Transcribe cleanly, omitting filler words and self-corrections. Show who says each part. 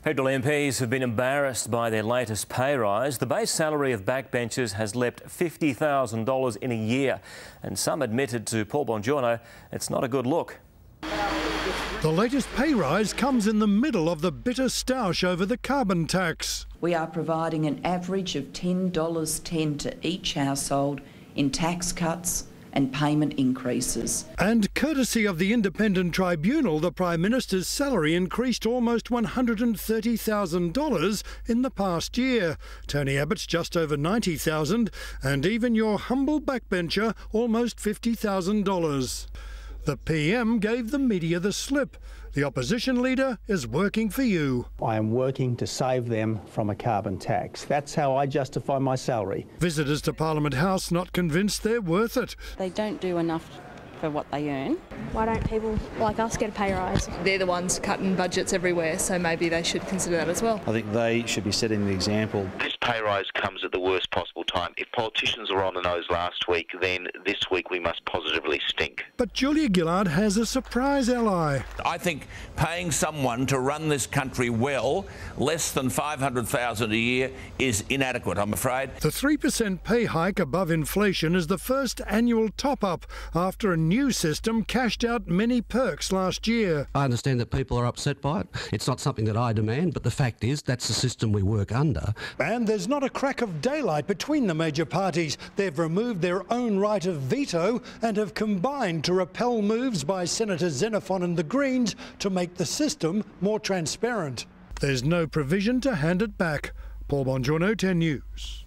Speaker 1: Federal MPs have been embarrassed by their latest pay rise. The base salary of backbenchers has leapt $50,000 in a year, and some admitted to Paul Bongiorno it's not a good look.
Speaker 2: The latest pay rise comes in the middle of the bitter stoush over the carbon tax.
Speaker 3: We are providing an average of $10.10 to each household in tax cuts and payment increases.
Speaker 2: And courtesy of the Independent Tribunal, the Prime Minister's salary increased almost $130,000 in the past year. Tony Abbott's just over $90,000, and even your humble backbencher almost $50,000. The PM gave the media the slip. The opposition leader is working for you.
Speaker 4: I am working to save them from a carbon tax. That's how I justify my salary.
Speaker 2: Visitors to Parliament House not convinced they're worth it.
Speaker 5: They don't do enough for what they earn.
Speaker 6: Why don't people like us get a pay rise?
Speaker 7: They're the ones cutting budgets everywhere, so maybe they should consider that as well.
Speaker 8: I think they should be setting the example.
Speaker 9: This pay rise comes at the worst possible time. If politicians were on the nose last week, then this week we must positively stink.
Speaker 2: But Julia Gillard has a surprise ally.
Speaker 10: I think paying someone to run this country well, less than $500,000 a year, is inadequate, I'm afraid.
Speaker 2: The 3% pay hike above inflation is the first annual top-up after a new system cashed out many perks last year.
Speaker 11: I understand that people are upset by it. It's not something that I demand, but the fact is that's the system we work under.
Speaker 2: And there's not a crack of daylight between the major parties. They've removed their own right of veto and have combined to repel moves by Senator Xenophon and the Greens to make the system more transparent. There's no provision to hand it back. Paul Bongiorno, 10 News.